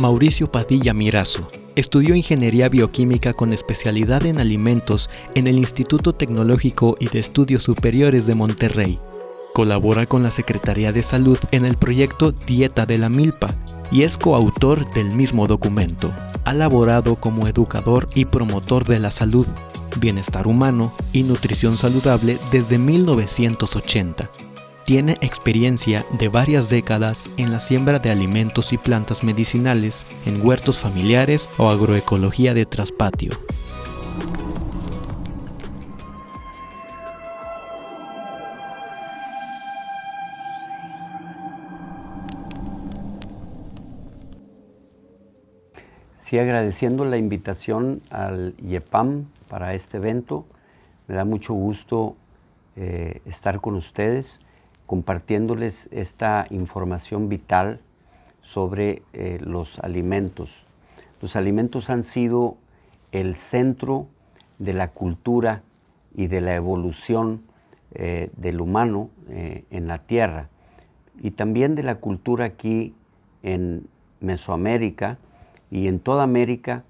Mauricio Padilla Mirazo estudió Ingeniería Bioquímica con especialidad en alimentos en el Instituto Tecnológico y de Estudios Superiores de Monterrey. Colabora con la Secretaría de Salud en el proyecto Dieta de la Milpa y es coautor del mismo documento. Ha laborado como educador y promotor de la salud, bienestar humano y nutrición saludable desde 1980. Tiene experiencia de varias décadas en la siembra de alimentos y plantas medicinales en huertos familiares o agroecología de traspatio. Sí, agradeciendo la invitación al IEPAM para este evento. Me da mucho gusto estar con ustedes, compartiéndoles esta información vital sobre los alimentos. Los alimentos han sido el centro de la cultura y de la evolución del humano en la Tierra, y también de la cultura aquí en Mesoamérica y en toda América.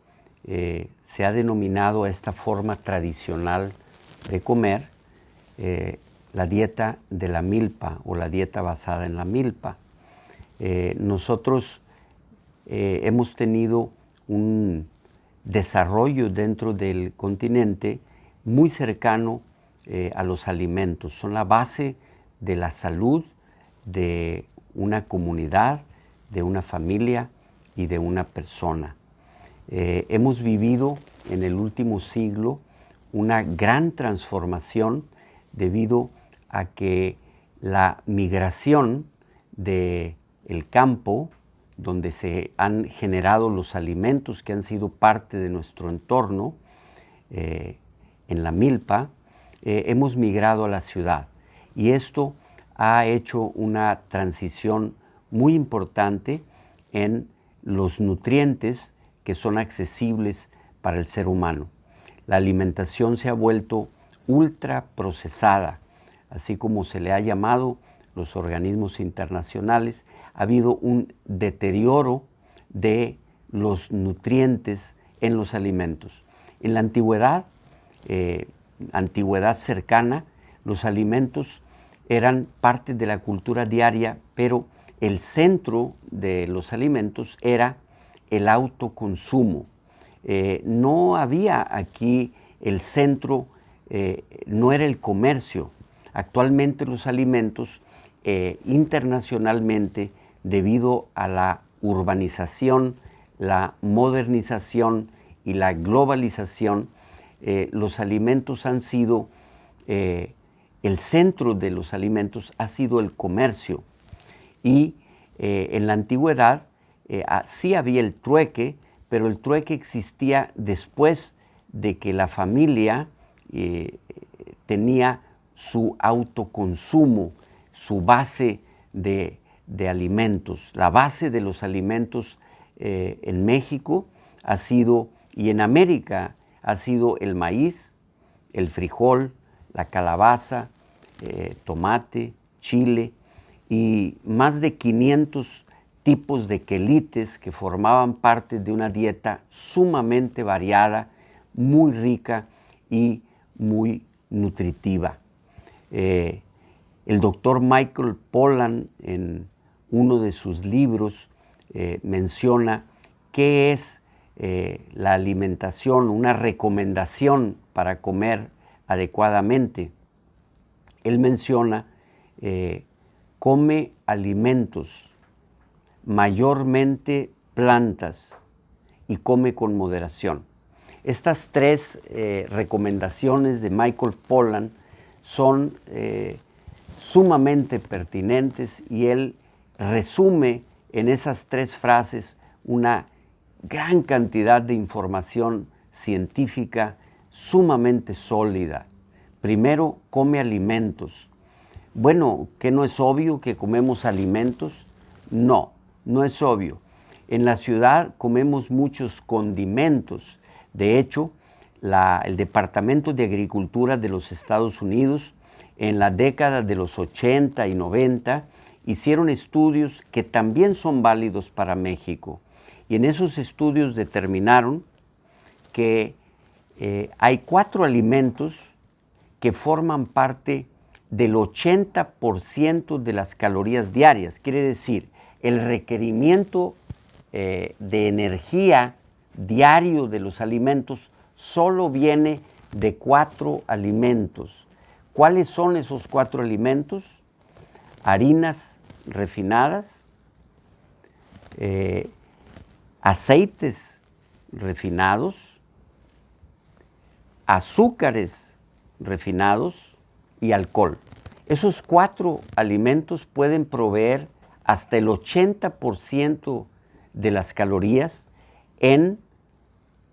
Se ha denominado a esta forma tradicional de comer la dieta de la milpa o la dieta basada en la milpa. Nosotros hemos tenido un desarrollo dentro del continente muy cercano a los alimentos. Son la base de la salud de una comunidad, de una familia y de una persona. Hemos vivido en el último siglo una gran transformación debido a que la migración del campo, donde se han generado los alimentos que han sido parte de nuestro entorno, en la milpa, hemos migrado a la ciudad. Y esto ha hecho una transición muy importante en los nutrientes que son accesibles para el ser humano. La alimentación se ha vuelto ultra procesada, así como se le ha llamado los organismos internacionales. Ha habido un deterioro de los nutrientes en los alimentos. En la antigüedad, antigüedad cercana, los alimentos eran parte de la cultura diaria, pero el centro de los alimentos era el autoconsumo. No había aquí el centro, no era el comercio. Actualmente los alimentos internacionalmente, debido a la urbanización, la modernización y la globalización, los alimentos han sido, el centro de los alimentos ha sido el comercio. Y en la antigüedad sí había el trueque, pero el trueque existía después de que la familia tenía su autoconsumo, su base de alimentos. La base de los alimentos en México ha sido, y en América, ha sido el maíz, el frijol, la calabaza, tomate, chile, y más de 500 tipos de quelites que formaban parte de una dieta sumamente variada, muy rica y muy nutritiva. El doctor Michael Pollan, en uno de sus libros, menciona qué es la alimentación, una recomendación para comer adecuadamente. Él menciona, come alimentos, mayormente plantas, y come con moderación. Estas tres recomendaciones de Michael Pollan son sumamente pertinentes, y él resume en esas tres frases una gran cantidad de información científica sumamente sólida. Primero, come alimentos. Bueno, ¿qué no es obvio que comemos alimentos? No, no es obvio. En la ciudad comemos muchos condimentos. De hecho, el Departamento de Agricultura de los Estados Unidos, en la década de los 80 y 90, hicieron estudios que también son válidos para México, Y en esos estudios determinaron que hay 4 alimentos que forman parte del 80% de las calorías diarias. Quiere decir, el requerimiento de energía diario de los alimentos solo viene de 4 alimentos. ¿Cuáles son esos 4 alimentos? Harinas refinadas, aceites refinados, azúcares refinados y alcohol. Esos 4 alimentos pueden proveer hasta el 80% de las calorías en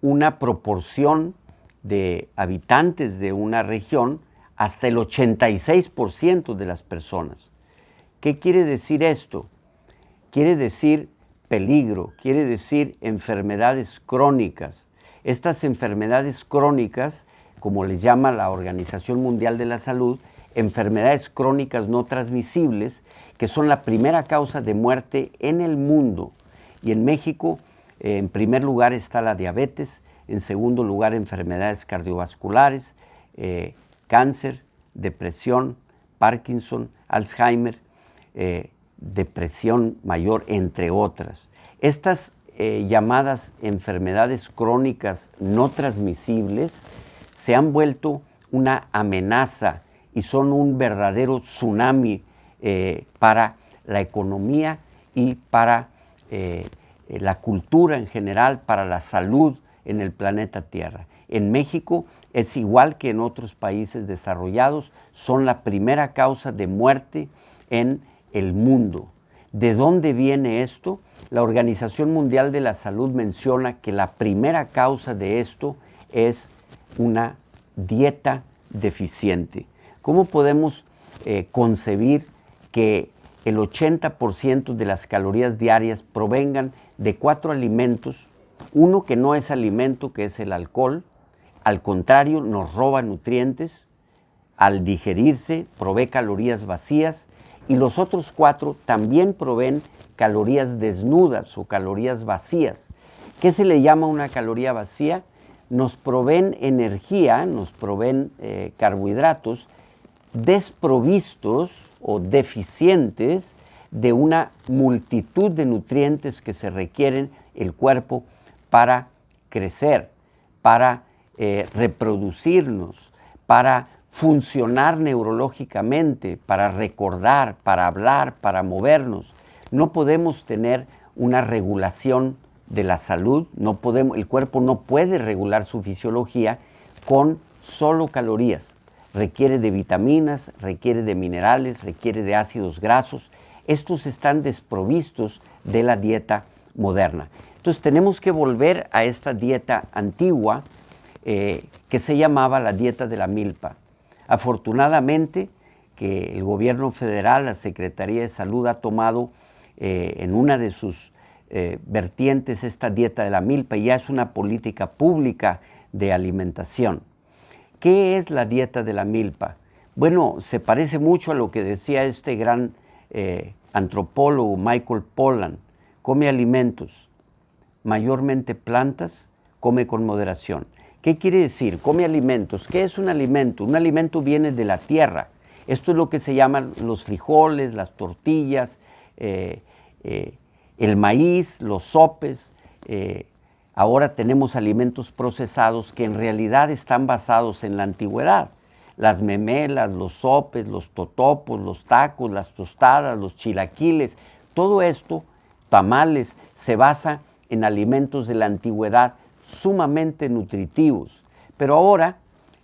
una proporción de habitantes de una región hasta el 86% de las personas. ¿Qué quiere decir esto? Quiere decir peligro, quiere decir enfermedades crónicas. Estas enfermedades crónicas, como les llama la Organización Mundial de la Salud, enfermedades crónicas no transmisibles, que son la primera causa de muerte en el mundo. Y en México, en primer lugar está la diabetes, en segundo lugar enfermedades cardiovasculares, cáncer, depresión, Parkinson, Alzheimer, depresión mayor, entre otras. Estas llamadas enfermedades crónicas no transmisibles se han vuelto una amenaza y son un verdadero tsunami para la economía y para la cultura en general, para la salud en el planeta Tierra. En México es igual que en otros países desarrollados, son la primera causa de muerte en el mundo. ¿De dónde viene esto? La Organización Mundial de la Salud menciona que la primera causa de esto es una dieta deficiente. ¿Cómo podemos concebir que el 80% de las calorías diarias provengan de 4 alimentos? Uno que no es alimento, que es el alcohol, al contrario, nos roba nutrientes, al digerirse provee calorías vacías, y los otros 4 también proveen calorías desnudas o calorías vacías. ¿Qué se le llama una caloría vacía? Nos proveen energía, nos proveen carbohidratos desprovistos o deficientes de una multitud de nutrientes que se requieren el cuerpo para crecer, para reproducirnos, para funcionar neurológicamente, para recordar, para hablar, para movernos. No podemos tener una regulación de la salud, el cuerpo no puede regular su fisiología con solo calorías. Requiere de vitaminas, requiere de minerales, requiere de ácidos grasos. Estos están desprovistos de la dieta moderna. Entonces tenemos que volver a esta dieta antigua que se llamaba la dieta de la milpa. Afortunadamente que el gobierno federal, la Secretaría de Salud ha tomado en una de sus vertientes esta dieta de la milpa y ya es una política pública de alimentación. ¿Qué es la dieta de la milpa? Bueno, se parece mucho a lo que decía este gran antropólogo Michael Pollan. Come alimentos, mayormente plantas, come con moderación. ¿Qué quiere decir? Come alimentos. ¿Qué es un alimento? Un alimento viene de la tierra. Esto es lo que se llaman los frijoles, las tortillas, el maíz, los sopes. Ahora tenemos alimentos procesados que en realidad están basados en la antigüedad. Las memelas, los sopes, los totopos, los tacos, las tostadas, los chilaquiles, todo esto, tamales, se basa en alimentos de la antigüedad sumamente nutritivos. Pero ahora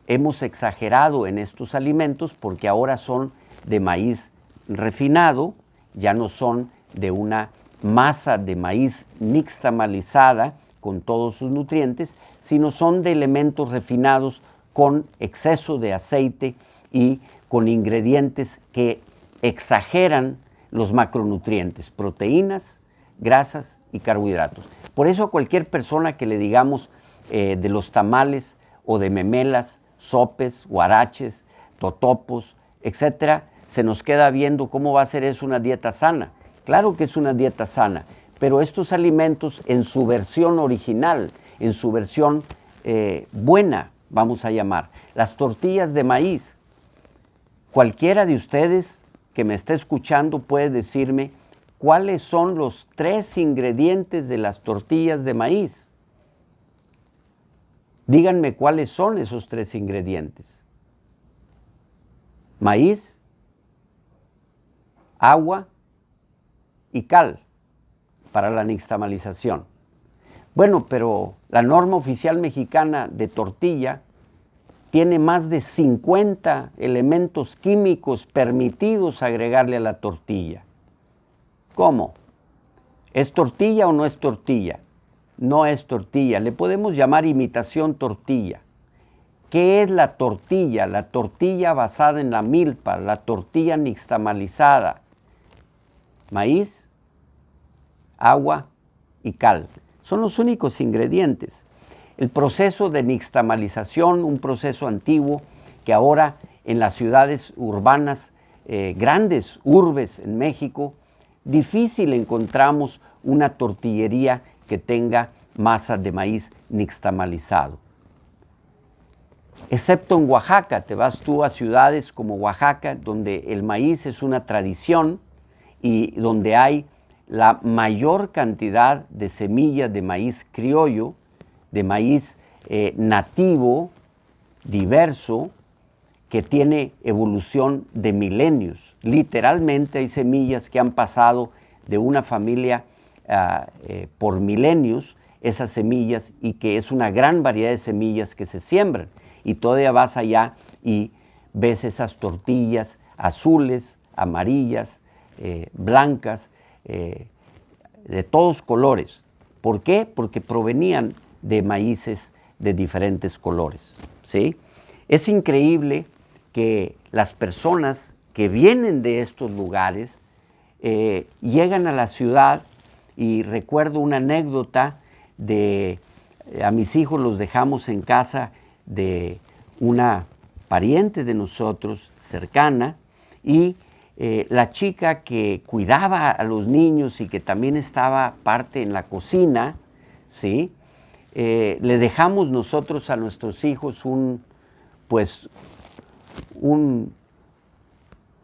hemos exagerado en estos alimentos porque ahora son de maíz refinado, ya no son de una masa de maíz nixtamalizada con todos sus nutrientes, sino son de elementos refinados con exceso de aceite y con ingredientes que exageran los macronutrientes, proteínas, grasas y carbohidratos. Por eso a cualquier persona que le digamos de los tamales o de memelas, sopes, huaraches, totopos, etcétera, se nos queda viendo cómo va a ser eso una dieta sana. Claro que es una dieta sana, pero estos alimentos en su versión original, en su versión buena, vamos a llamar, las tortillas de maíz. Cualquiera de ustedes que me esté escuchando puede decirme cuáles son los 3 ingredientes de las tortillas de maíz. Díganme cuáles son esos 3 ingredientes. Maíz, agua y cal para la nixtamalización. Bueno, pero la norma oficial mexicana de tortilla tiene más de 50 elementos químicos permitidos agregarle a la tortilla. ¿Cómo? ¿Es tortilla o no es tortilla? No es tortilla. Le podemos llamar imitación tortilla. ¿Qué es la tortilla? La tortilla basada en la milpa, la tortilla nixtamalizada. Maíz, agua y cal. Son los únicos ingredientes. El proceso de nixtamalización, un proceso antiguo que ahora en las ciudades urbanas, grandes urbes en México, difícil encontramos una tortillería que tenga masa de maíz nixtamalizado. Excepto en Oaxaca, te vas tú a ciudades como Oaxaca, donde el maíz es una tradición y donde hay la mayor cantidad de semillas de maíz criollo, de maíz nativo, diverso, que tiene evolución de milenios. Literalmente hay semillas que han pasado de una familia por milenios, esas semillas, y que es una gran variedad de semillas que se siembran. Y todavía vas allá y ves esas tortillas azules, amarillas, blancas, de todos colores. ¿Por qué? Porque provenían de maíces de diferentes colores, ¿sí? Es increíble que las personas que vienen de estos lugares llegan a la ciudad, y recuerdo una anécdota de a mis hijos los dejamos en casa de una pariente de nosotros cercana, y la chica que cuidaba a los niños y que también estaba parte en la cocina, ¿sí? Le dejamos nosotros a nuestros hijos un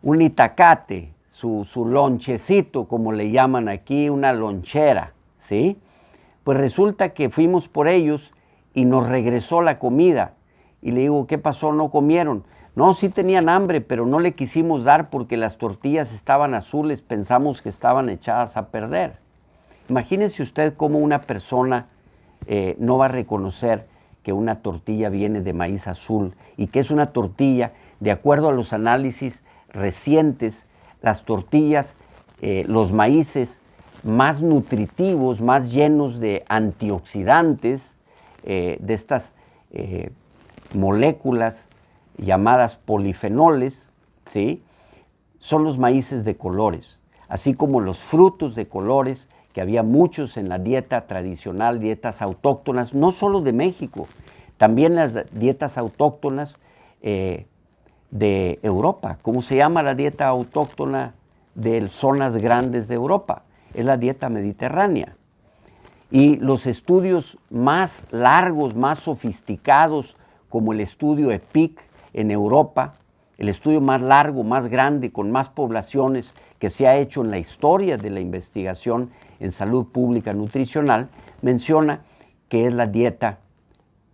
itacate, su lonchecito, como le llaman aquí, una lonchera, ¿sí? Pues resulta que fuimos por ellos y nos regresó la comida. Y le digo, ¿qué pasó? ¿No comieron? No, sí tenían hambre, pero no le quisimos dar porque las tortillas estaban azules, pensamos que estaban echadas a perder. Imagínese usted cómo una persona no va a reconocer que una tortilla viene de maíz azul y que es una tortilla, de acuerdo a los análisis recientes, las tortillas, los maíces más nutritivos, más llenos de antioxidantes, de estas moléculas llamadas polifenoles, ¿sí? Son los maíces de colores, así como los frutos de colores, que había muchos en la dieta tradicional, dietas autóctonas, no solo de México, también las dietas autóctonas de Europa. ¿Cómo se llama la dieta autóctona de zonas grandes de Europa? Es la dieta mediterránea. Y los estudios más largos, más sofisticados, como el estudio EPIC en Europa, el estudio más largo, más grande, con más poblaciones que se ha hecho en la historia de la investigación en salud pública nutricional, menciona que es la dieta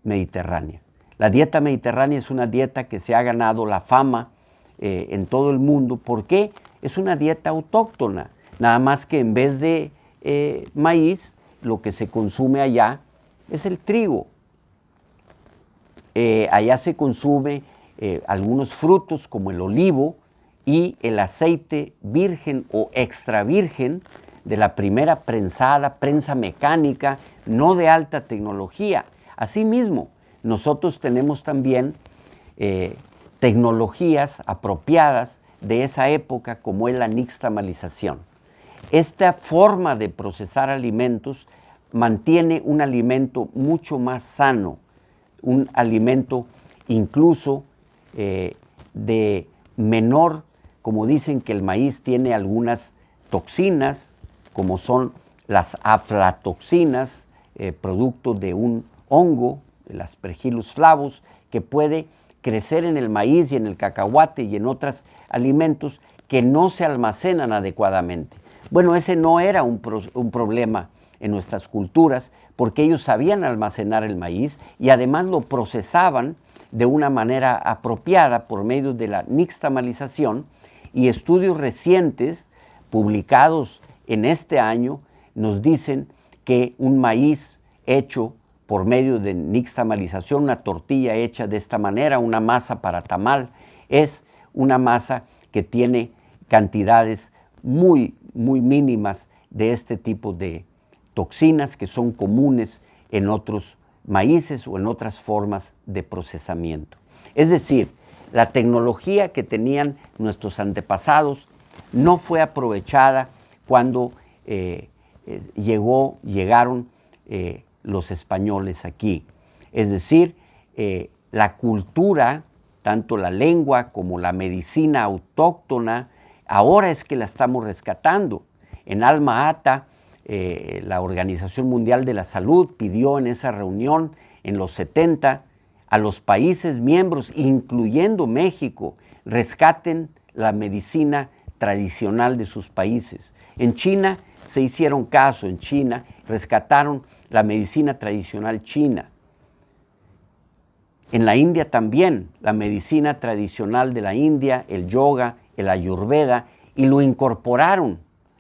mediterránea. La dieta mediterránea es una dieta que se ha ganado la fama en todo el mundo. ¿Por qué? Es una dieta autóctona, nada más que en vez de maíz, lo que se consume allá es el trigo. Allá se consume algunos frutos como el olivo y el aceite virgen o extra virgen de la primera prensada, prensa mecánica, no de alta tecnología. Asimismo, nosotros tenemos también tecnologías apropiadas de esa época, como es la nixtamalización. Esta forma de procesar alimentos mantiene un alimento mucho más sano, un alimento incluso de menor, como dicen que el maíz tiene algunas toxinas, como son las aflatoxinas, producto de un hongo, el Aspergillus flavus, que puede crecer en el maíz y en el cacahuate y en otros alimentos que no se almacenan adecuadamente. Bueno, ese no era un problema en nuestras culturas, porque ellos sabían almacenar el maíz y además lo procesaban de una manera apropiada por medio de la nixtamalización, y estudios recientes publicados en este año nos dicen que un maíz hecho por medio de nixtamalización, una tortilla hecha de esta manera, una masa para tamal, es una masa que tiene cantidades muy mínimas de este tipo de toxinas que son comunes en otros maíces o en otras formas de procesamiento. Es decir, la tecnología que tenían nuestros antepasados no fue aprovechada cuando llegaron los españoles aquí. Es decir, la cultura, tanto la lengua como la medicina autóctona, ahora es que la estamos rescatando. En Alma Ata, la Organización Mundial de la Salud pidió en esa reunión en los 70 a los países miembros, incluyendo México, rescaten la medicina tradicional de sus países. En China se hicieron caso, en China rescataron la medicina tradicional china. En la India también, la medicina tradicional de la India, el yoga, el ayurveda, y lo incorporaron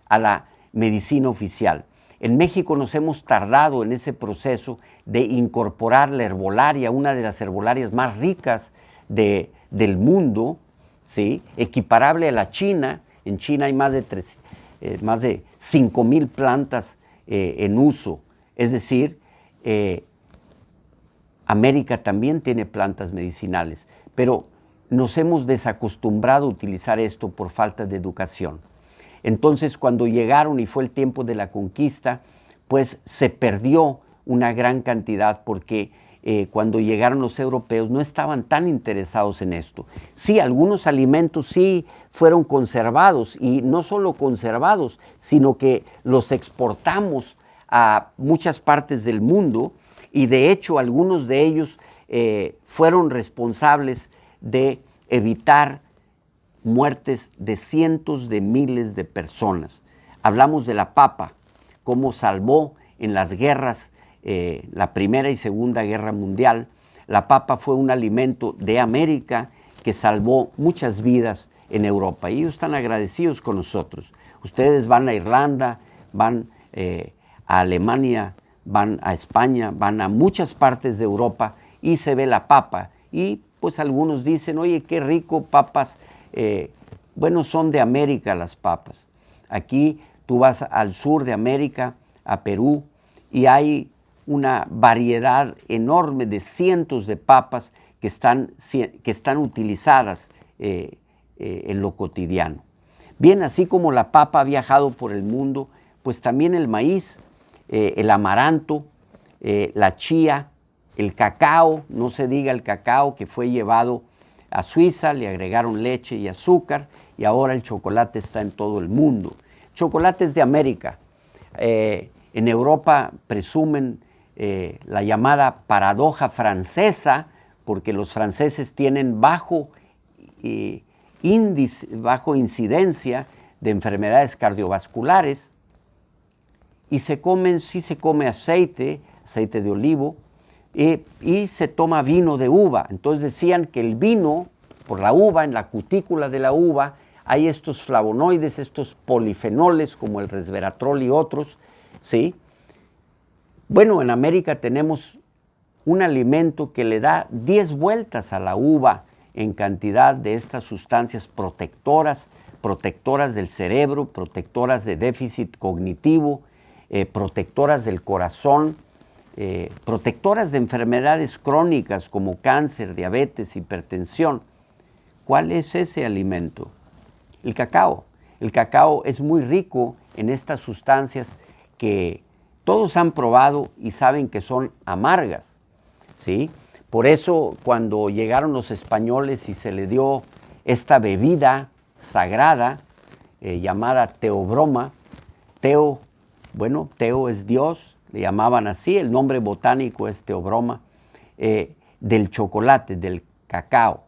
a la medicina oficial. En México nos hemos tardado en ese proceso de incorporar la herbolaria, una de las herbolarias más ricas del mundo, ¿sí? Equiparable a la China. En China hay más de 5,000 plantas en uso. Es decir, América también tiene plantas medicinales, pero nos hemos desacostumbrado a utilizar esto por falta de educación. Entonces, cuando llegaron y fue el tiempo de la conquista, pues se perdió una gran cantidad porque cuando llegaron los europeos no estaban tan interesados en esto. Sí, algunos alimentos sí fueron conservados, y no solo conservados, sino que los exportamos a muchas partes del mundo, y de hecho algunos de ellos fueron responsables de evitar muertes de cientos de miles de personas. Hablamos de la papa, cómo salvó en las guerras, la Primera y Segunda Guerra Mundial. La papa fue un alimento de América que salvó muchas vidas en Europa, y ellos están agradecidos con nosotros. Ustedes van a Irlanda, van a Alemania, van a España, van a muchas partes de Europa y se ve la papa, y pues algunos dicen, oye, qué rico, papas. Bueno, son de América las papas. Aquí tú vas al sur de América, a Perú, y hay una variedad enorme de cientos de papas que están utilizadas en lo cotidiano. Bien, así como la papa ha viajado por el mundo, pues también el maíz, el amaranto, la chía, el cacao, no se diga el cacao que fue llevado a Suiza, le agregaron leche y azúcar, y ahora el chocolate está en todo el mundo. Chocolate es de América. En Europa presumen la llamada paradoja francesa, porque los franceses tienen bajo incidencia de enfermedades cardiovasculares, y sí se come aceite de olivo, y se toma vino de uva. Entonces decían que el vino, por la uva, en la cutícula de la uva, hay estos flavonoides, estos polifenoles como el resveratrol y otros, ¿sí? Bueno, en América tenemos un alimento que le da 10 vueltas a la uva en cantidad de estas sustancias protectoras del cerebro, protectoras de déficit cognitivo, protectoras del corazón, protectoras de enfermedades crónicas como cáncer, diabetes, hipertensión. ¿Cuál es ese alimento? El cacao. El cacao es muy rico en estas sustancias que todos han probado y saben que son amargas, ¿sí? Por eso, cuando llegaron los españoles y se le dio esta bebida sagrada llamada teobroma, teo bueno, Teo es Dios, le llamaban así, el nombre botánico es Theobroma, del chocolate, del cacao.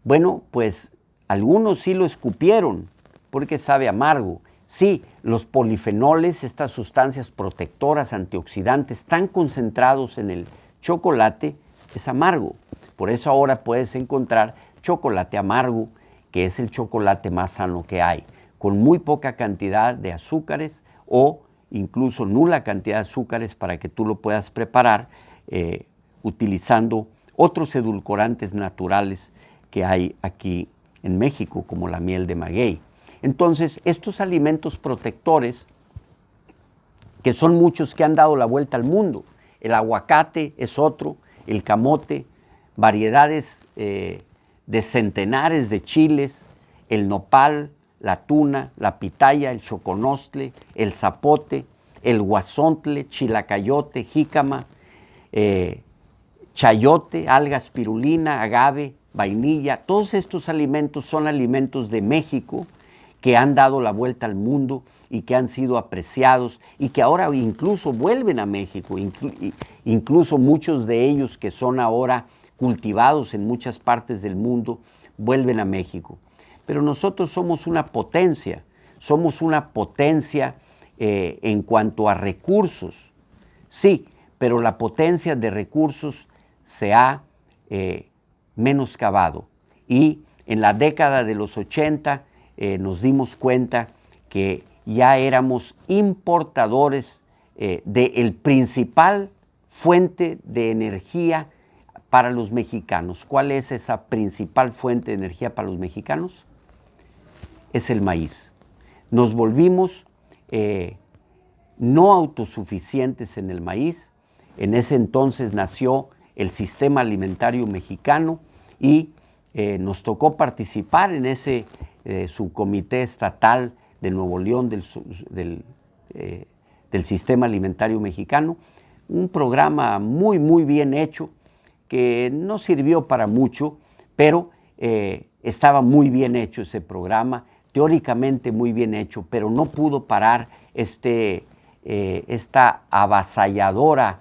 Bueno, pues algunos sí lo escupieron porque sabe amargo. Sí, los polifenoles, estas sustancias protectoras, antioxidantes, tan concentrados en el chocolate, es amargo. Por eso ahora puedes encontrar chocolate amargo, que es el chocolate más sano que hay, con muy poca cantidad de azúcares o incluso nula cantidad de azúcares para que tú lo puedas preparar utilizando otros edulcorantes naturales que hay aquí en México, como la miel de maguey. Entonces, estos alimentos protectores, que son muchos que han dado la vuelta al mundo, el aguacate es otro, el camote, variedades de centenares de chiles, el nopal, la tuna, la pitaya, el choconostle, el zapote, el guasontle, chilacayote, jícama, chayote, alga spirulina, agave, vainilla. Todos estos alimentos son alimentos de México que han dado la vuelta al mundo y que han sido apreciados y que ahora incluso vuelven a México, incluso muchos de ellos que son ahora cultivados en muchas partes del mundo, vuelven a México. Pero nosotros somos una potencia en cuanto a recursos. Sí, pero la potencia de recursos se ha menoscabado. Y en la década de los 80 nos dimos cuenta que ya éramos importadores del principal fuente de energía para los mexicanos. ¿Cuál es esa principal fuente de energía para los mexicanos? Es el maíz. Nos volvimos no autosuficientes en el maíz. En ese entonces nació el sistema alimentario mexicano y nos tocó participar en ese subcomité estatal de Nuevo León del sistema alimentario mexicano, un programa muy bien hecho que no sirvió para mucho, pero estaba muy bien hecho ese programa, teóricamente muy bien hecho, pero no pudo parar esta avasalladora,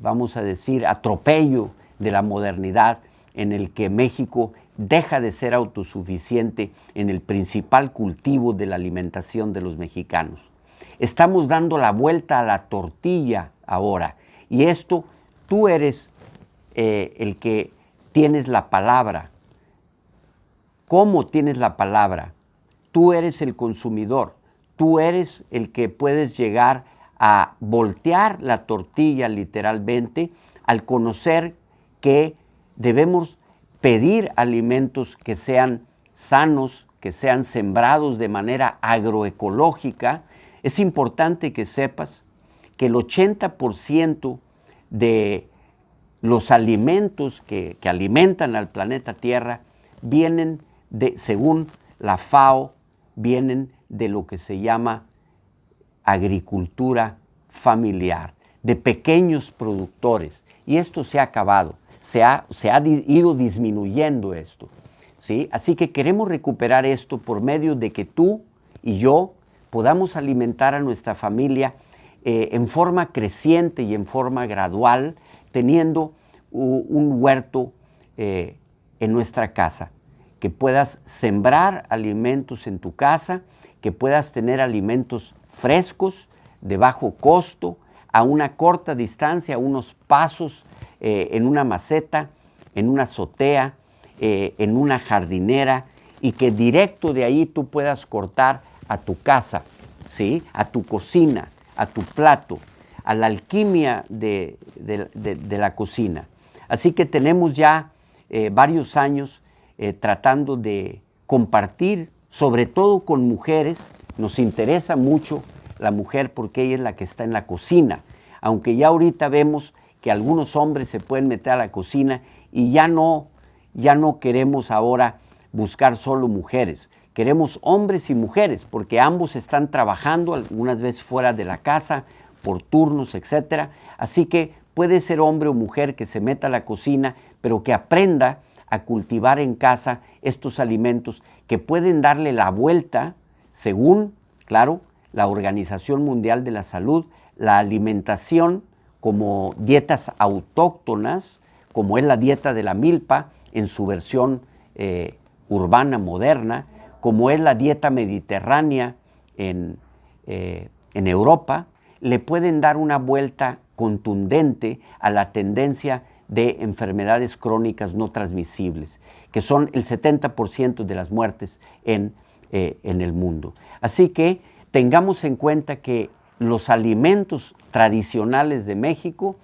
vamos a decir, atropello de la modernidad en el que México deja de ser autosuficiente en el principal cultivo de la alimentación de los mexicanos. Estamos dando la vuelta a la tortilla ahora, y esto tú eres el que tienes la palabra. ¿Cómo tienes la palabra? Tú eres el consumidor, tú eres el que puedes llegar a voltear la tortilla literalmente al conocer que debemos pedir alimentos que sean sanos, que sean sembrados de manera agroecológica. Es importante que sepas que el 80% de los alimentos que alimentan al planeta Tierra vienen según la FAO, vienen de lo que se llama agricultura familiar, de pequeños productores. Y esto se ha acabado, se ha ido disminuyendo esto, ¿sí? Así que queremos recuperar esto por medio de que tú y yo podamos alimentar a nuestra familia en forma creciente y en forma gradual, teniendo un huerto en nuestra casa, que puedas sembrar alimentos en tu casa, que puedas tener alimentos frescos, de bajo costo, a una corta distancia, a unos pasos, en una maceta, en una azotea, en una jardinera, y que directo de ahí tú puedas cortar a tu casa, ¿sí? A tu cocina, a tu plato, a la alquimia de la cocina. Así que tenemos ya varios años tratando de compartir, sobre todo con mujeres. Nos interesa mucho la mujer porque ella es la que está en la cocina, aunque ya ahorita vemos que algunos hombres se pueden meter a la cocina y ya no queremos ahora buscar solo mujeres, queremos hombres y mujeres porque ambos están trabajando algunas veces fuera de la casa por turnos, etcétera. Así que puede ser hombre o mujer que se meta a la cocina, pero que aprenda a cultivar en casa estos alimentos que pueden darle la vuelta según, claro, la Organización Mundial de la Salud la alimentación como dietas autóctonas, como es la dieta de la milpa en su versión urbana, moderna, como es la dieta mediterránea en Europa, le pueden dar una vuelta contundente a la tendencia de enfermedades crónicas no transmisibles, que son el 70% de las muertes en el mundo. Así que tengamos en cuenta que los alimentos tradicionales de México,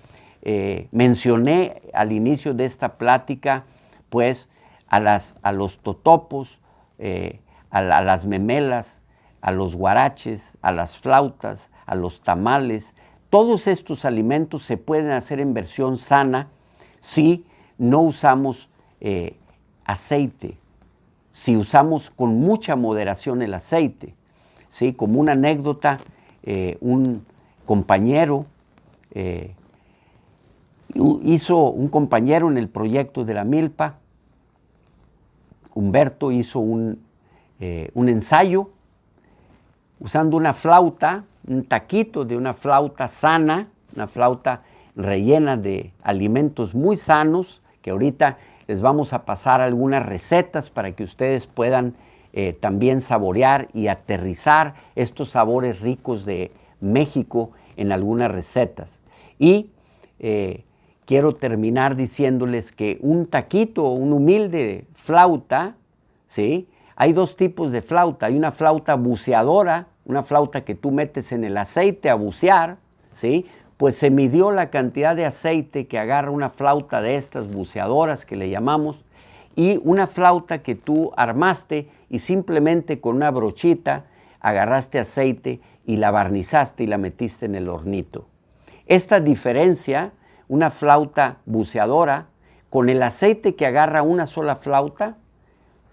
mencioné al inicio de esta plática, pues a los totopos, a las memelas, a los guaraches, a las flautas, a los tamales. Todos estos alimentos se pueden hacer en versión sana si no usamos aceite, si usamos con mucha moderación el aceite. ¿Sí? Como una anécdota, un compañero un compañero en el proyecto de la milpa, Humberto, hizo un ensayo usando una flauta, un taquito de una flauta sana, una flauta rellena de alimentos muy sanos, que ahorita les vamos a pasar algunas recetas para que ustedes puedan también saborear y aterrizar estos sabores ricos de México en algunas recetas. Y quiero terminar diciéndoles que un taquito, un humilde flauta, ¿sí? Hay dos tipos de flauta. Hay una flauta buceadora, una flauta que tú metes en el aceite a bucear, ¿sí? Pues se midió la cantidad de aceite que agarra una flauta de estas buceadoras que le llamamos, y una flauta que tú armaste y simplemente con una brochita agarraste aceite y la barnizaste y la metiste en el hornito. Esta diferencia, una flauta buceadora, con el aceite que agarra una sola flauta,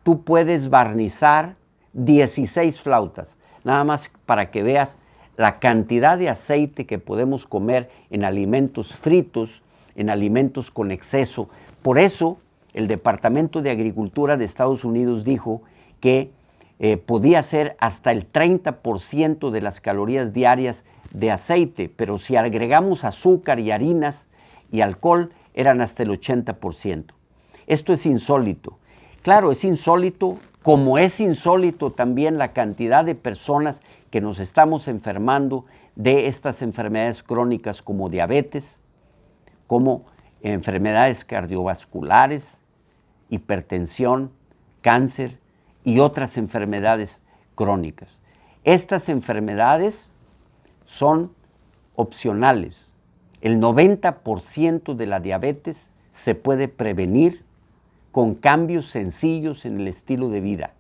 tú puedes barnizar 16 flautas, nada más para que veas la cantidad de aceite que podemos comer en alimentos fritos, en alimentos con exceso. Por eso, el Departamento de Agricultura de Estados Unidos dijo que podía ser hasta el 30% de las calorías diarias de aceite, pero si agregamos azúcar y harinas y alcohol, eran hasta el 80%. Esto es insólito. Claro, es insólito, como es insólito también la cantidad de personas que nos estamos enfermando de estas enfermedades crónicas como diabetes, como enfermedades cardiovasculares, hipertensión, cáncer y otras enfermedades crónicas. Estas enfermedades son opcionales. El 90% de la diabetes se puede prevenir con cambios sencillos en el estilo de vida.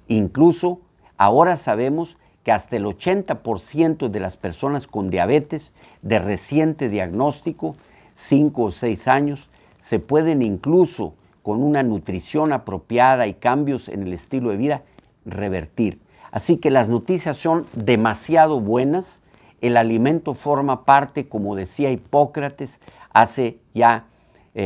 Incluso ahora sabemos que hasta el 80% de las personas con diabetes de reciente diagnóstico, 5 o 6 años, se pueden incluso con una nutrición apropiada y cambios en el estilo de vida revertir. Así que las noticias son demasiado buenas. El alimento forma parte, como decía Hipócrates hace ya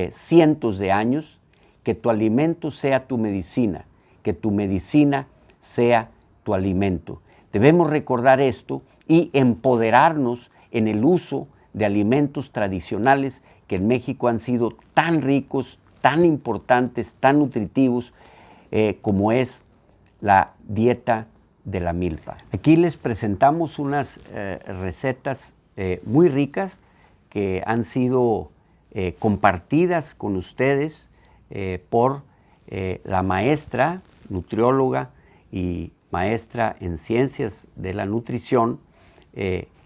cientos de años, que tu alimento sea tu medicina, que tu medicina sea tu alimento. Debemos recordar esto y empoderarnos en el uso de alimentos tradicionales que en México han sido tan ricos, tan importantes, tan nutritivos, como es la dieta de la milpa. Aquí les presentamos unas recetas muy ricas que han sido compartidas con ustedes por la maestra, nutrióloga y maestra en ciencias de la nutrición,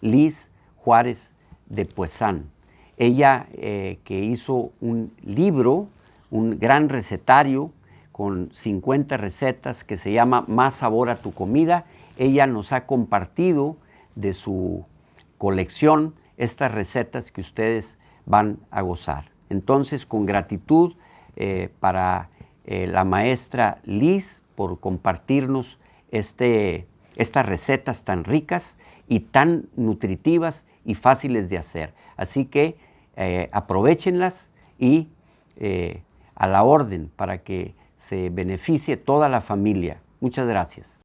Liz Juárez de Puesán. Ella que hizo un libro, un gran recetario con 50 recetas que se llama Más sabor a tu comida. Ella nos ha compartido de su colección estas recetas que ustedes van a gozar. Entonces, con gratitud para la maestra Liz por compartirnos estas recetas tan ricas y tan nutritivas y fáciles de hacer. Así que aprovéchenlas y a la orden para que se beneficie toda la familia. Muchas gracias.